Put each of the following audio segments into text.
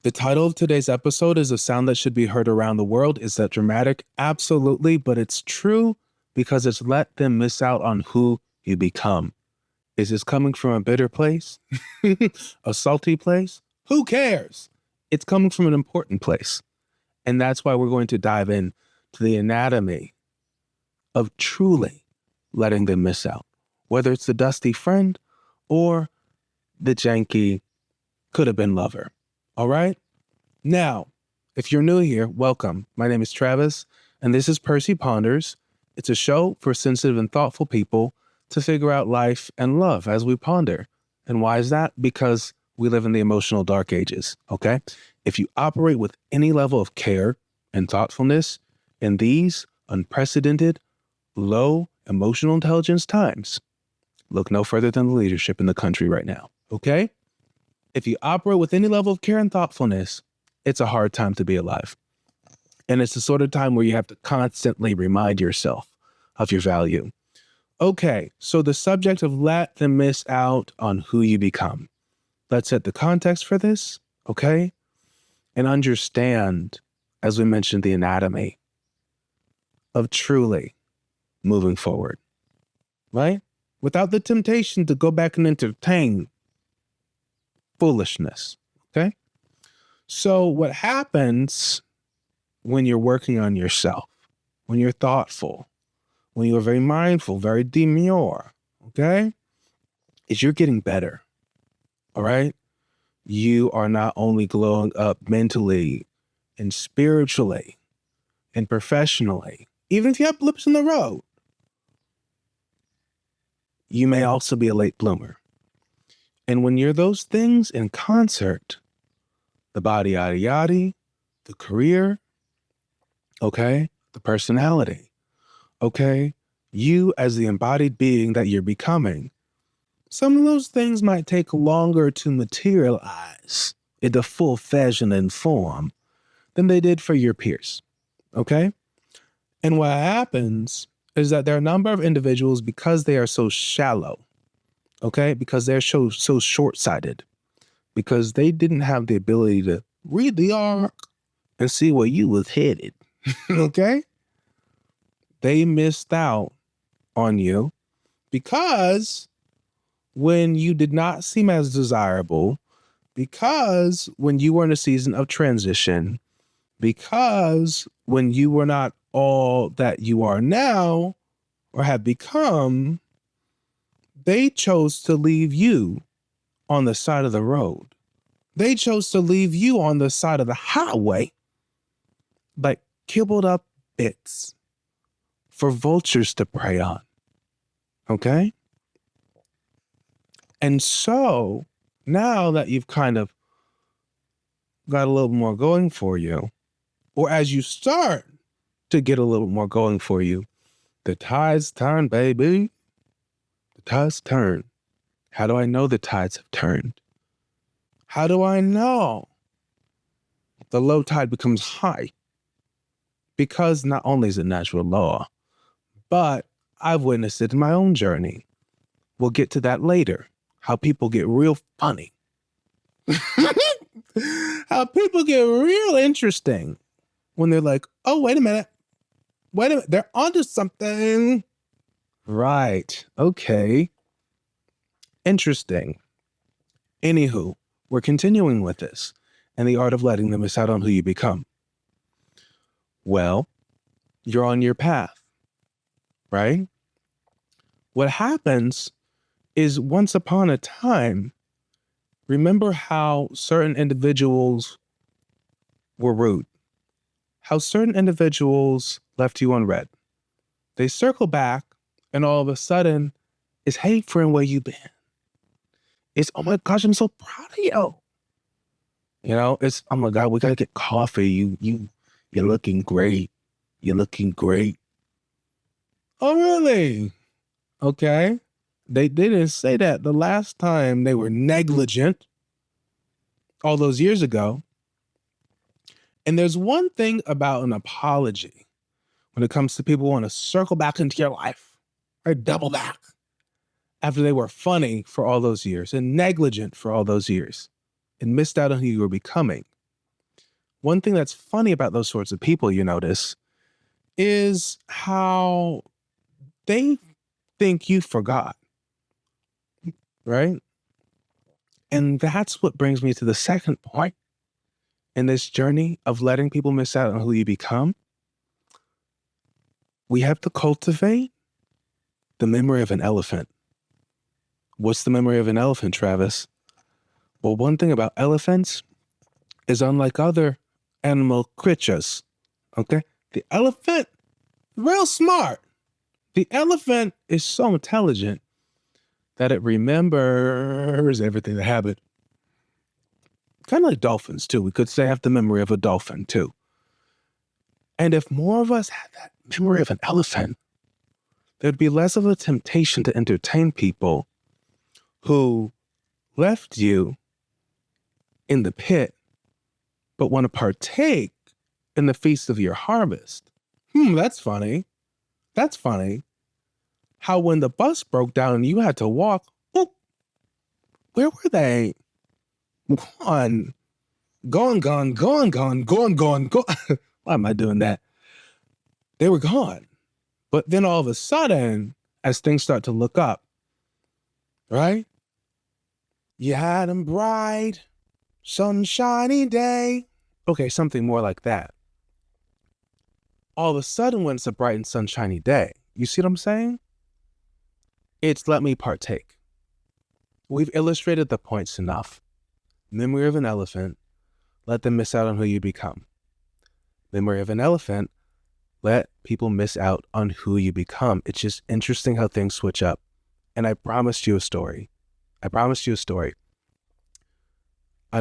The title of today's episode is a sound that should be heard around the world. Is that dramatic? Absolutely, but it's true because it's let them miss out on who you become. Is this coming from a bitter place? A salty place? Who cares? It's coming from an important place. And that's why we're going to dive in to the anatomy of truly letting them miss out. Whether it's the dusty friend or the janky could have been lover. All right? Now, if you're new here, welcome. My name is Travis, and this is Percy Ponders. It's a show for sensitive and thoughtful people to figure out life and love as we ponder. And why is that? Because we live in the emotional dark ages, okay? If you operate with any level of care and thoughtfulness in these unprecedented, low emotional intelligence times, look no further than the leadership in the country right now, okay? If you operate with any level of care and thoughtfulness, it's a hard time to be alive. And it's the sort of time where you have to constantly remind yourself of your value. Okay, so the subject of let them miss out on who you become. Let's set the context for this, okay? And understand, as we mentioned, the anatomy of truly moving forward, right? Without the temptation to go back and entertain foolishness, okay? So what happens when you're working on yourself, when you're thoughtful, when you're very mindful, very demure, okay, is you're getting better, all right? You are not only glowing up mentally and spiritually and professionally, even if you have blips in the road, you may also be a late bloomer. And when you're those things in concert, the body, yada, yada, the career, okay, the personality, okay, you as the embodied being that you're becoming, some of those things might take longer to materialize into full fashion and form than they did for your peers, okay? And what happens is that there are a number of individuals, because they are so shallow, okay, because they're so short-sighted, because they didn't have the ability to read the arc and see where you was headed, okay? They missed out on you because when you did not seem as desirable, because when you were in a season of transition, because when you were not all that you are now or have become, they chose to leave you on the side of the road. They chose to leave you on the side of the highway, like kibbled up bits for vultures to prey on, okay? And so now that you've kind of got a little more going for you, or as you start to get a little more going for you, the tides turn, baby. The tides turn. How do I know the tides have turned? How do I know the low tide becomes high? Because not only is it natural law, but I've witnessed it in my own journey. We'll get to that later. How people get real funny. How people get real interesting when they're like, oh, wait a minute, they're onto something. Right, okay. Interesting. Anywho, we're continuing with this and the art of letting them miss out on who you become. Well, you're on your path, right? What happens is once upon a time, remember how certain individuals were rude, how certain individuals left you unread. They circle back and all of a sudden it's, hey friend, where you been? It's, oh my gosh, I'm so proud of you. You know, it's, oh my God, we gotta get coffee. You're looking great. You're looking great. Oh, really? Okay. They didn't say that the last time they were negligent all those years ago. And there's one thing about an apology when it comes to people who want to circle back into your life or double back after they were funny for all those years and negligent for all those years and missed out on who you were becoming. One thing that's funny about those sorts of people, you notice, is how they think you forgot, right? And that's what brings me to the second point in this journey of letting people miss out on who you become. We have to cultivate the memory of an elephant. What's the memory of an elephant, Travis? Well, one thing about elephants is, unlike other animal creatures, okay? The elephant, real smart. The elephant is so intelligent that it remembers everything that happened. Kind of like dolphins, too. We could say have the memory of a dolphin, too. And if more of us had that memory of an elephant, there'd be less of a temptation to entertain people who left you in the pit, but want to partake in the feast of your harvest. That's funny. That's funny. How when the bus broke down and you had to walk, where were they? Gone. Gone. Why am I doing that? They were gone. But then all of a sudden, as things start to look up, right? You had a bright, sunshiny day. Okay, something more like that. All of a sudden, when it's a bright and sunshiny day, you see what I'm saying? It's let me partake. We've illustrated the points enough. Memory of an elephant, let them miss out on who you become. Memory of an elephant, let people miss out on who you become. It's just interesting how things switch up. And I promised you a story. I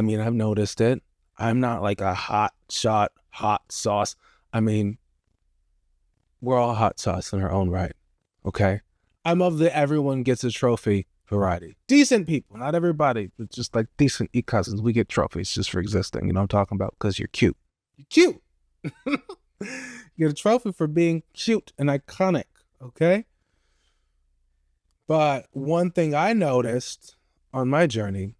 mean, I've noticed it. I'm not like a hot sauce. I mean, we're all hot sauce in our own right, okay? I'm of the everyone gets a trophy variety. Decent people, not everybody, but just like decent e-cousins. We get trophies just for existing. You know what I'm talking about? Because you're cute. You're cute. You get a trophy for being cute and iconic, okay? But one thing I noticed on my journey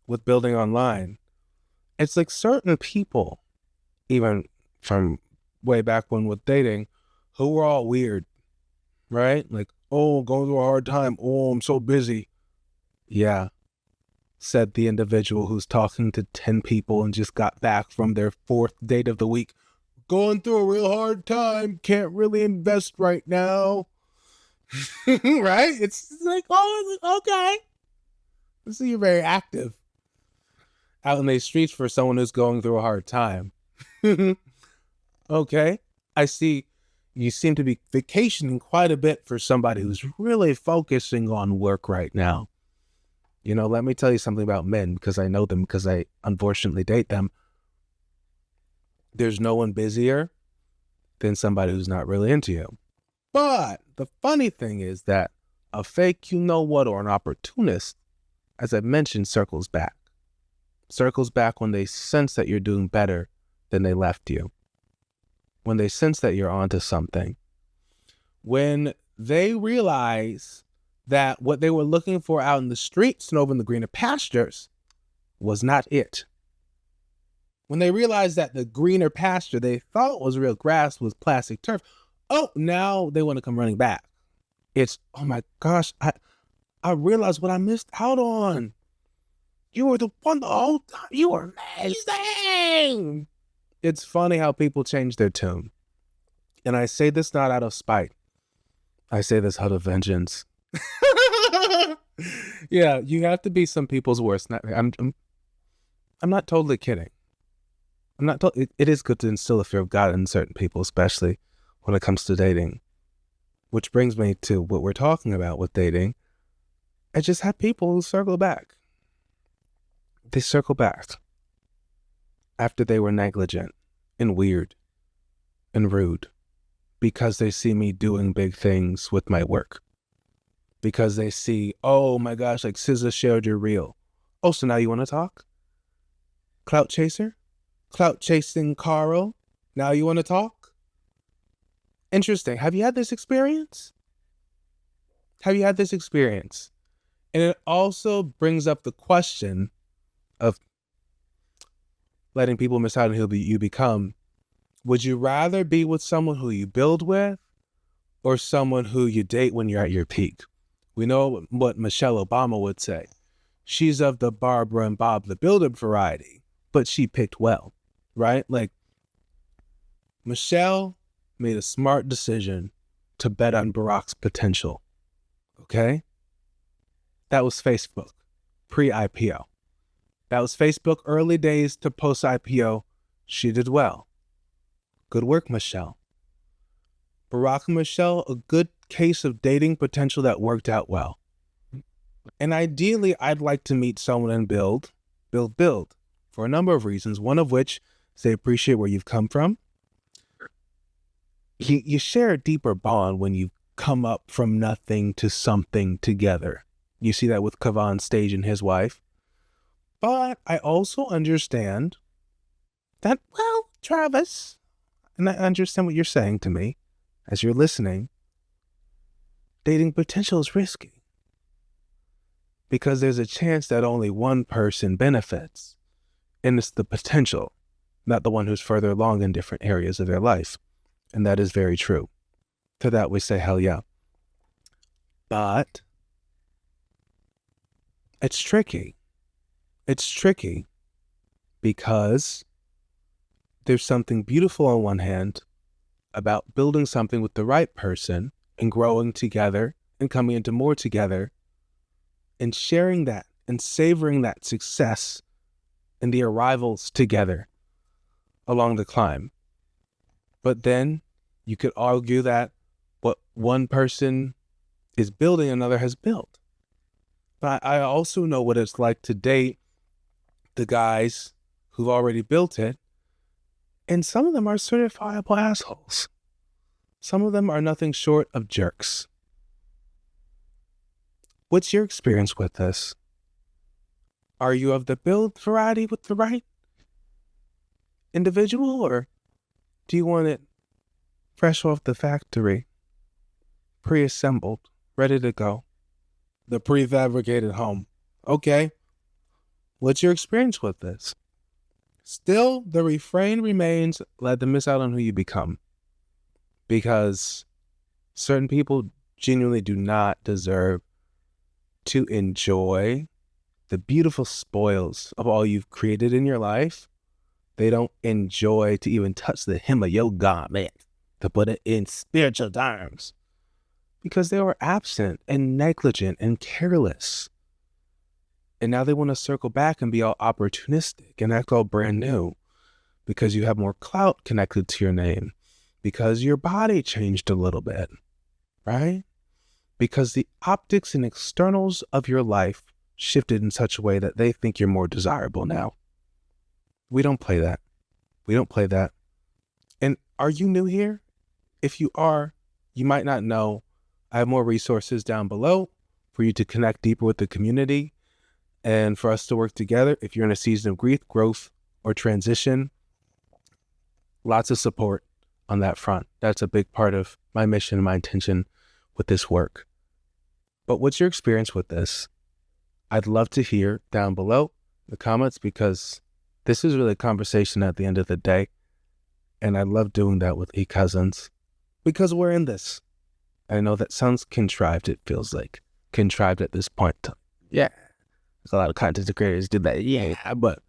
with building online, it's like certain people, even from way back when with dating, who were all weird, right? Like, oh, going through a hard time. Oh, I'm so busy. Yeah, said the individual who's talking to 10 people and just got back from their 4th date of the week. Going through a real hard time. Can't really invest right now. Right? It's like, oh, okay. So you're very active out in the streets for someone who's going through a hard time. Okay. I see you seem to be vacationing quite a bit for somebody who's really focusing on work right now. You know, let me tell you something about men, because I know them, because I unfortunately date them. There's no one busier than somebody who's not really into you. But the funny thing is that a fake you-know-what or an opportunist, as I mentioned, circles back. Circles back when they sense that you're doing better than they left you. When they sense that you're onto something. When they realize that what they were looking for out in the streets and over in the greener pastures was not it. When they realized that the greener pasture they thought was real grass was plastic turf, now they want to come running back. It's, oh my gosh, I realized what I missed out on. You were the one the whole time. You were amazing. It's funny how people change their tune. And I say this not out of spite. I say this out of vengeance. Yeah, you have to be some people's worst nightmare. I'm not totally kidding. It is good to instill a fear of God in certain people, especially when it comes to dating. Which brings me to what we're talking about with dating. I just have people who circle back. They circle back after they were negligent and weird and rude, because they see me doing big things with my work. Because they see, oh my gosh, like SZA shared your reel. Oh, so now you want to talk? Clout chaser? Clout chasing Carl? Now you want to talk? Interesting. Have you had this experience? And it also brings up the question of, letting people miss out on who you become, would you rather be with someone who you build with or someone who you date when you're at your peak? We know what Michelle Obama would say. She's of the Barbara and Bob the Builder variety, but she picked well, right? Like, Michelle made a smart decision to bet on Barack's potential, okay? That was Facebook, pre-IPO. That was Facebook early days to post-IPO. She did well. Good work, Michelle. Barack and Michelle, a good case of dating potential that worked out well. And ideally, I'd like to meet someone and build for a number of reasons. One of which is they appreciate where you've come from. You share a deeper bond when you come up from nothing to something together. You see that with Kavan Stage and his wife. But I also understand that, well, Travis, and I understand what you're saying to me as you're listening, dating potential is risky. Because there's a chance that only one person benefits. And it's the potential, not the one who's further along in different areas of their life. And that is very true. To that we say, hell yeah. But it's tricky. It's tricky because there's something beautiful on one hand about building something with the right person and growing together and coming into more together and sharing that and savoring that success and the arrivals together along the climb. But then you could argue that what one person is building, another has built. But I also know what it's like to date the guys who've already built it. And some of them are certifiable assholes. Some of them are nothing short of jerks. What's your experience with this? Are you of the build variety with the right individual, or do you want it fresh off the factory, pre-assembled, ready to go? The prefabricated home. Okay. What's your experience with this? Still, the refrain remains, let them miss out on who you become. Because certain people genuinely do not deserve to enjoy the beautiful spoils of all you've created in your life. They don't enjoy to even touch the hem of your garment, to put it in spiritual terms, because they were absent and negligent and careless. And now they want to circle back and be all opportunistic and act all brand new because you have more clout connected to your name, because your body changed a little bit, right? Because the optics and externals of your life shifted in such a way that they think you're more desirable now. We don't play that. We don't play that. And are you new here? If you are, you might not know I have more resources down below for you to connect deeper with the community and for us to work together. If you're in a season of grief, growth, or transition, lots of support on that front. That's a big part of my mission and my intention with this work. But what's your experience with this? I'd love to hear down below in the comments, because this is really a conversation at the end of the day. And I love doing that with e-cousins because we're in this. I know that sounds contrived. It feels like contrived at this point. Yeah. There's a lot of content creators do that. Yeah. But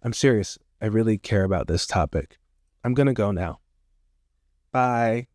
I'm serious. I really care about this topic. I'm going to go now. Bye.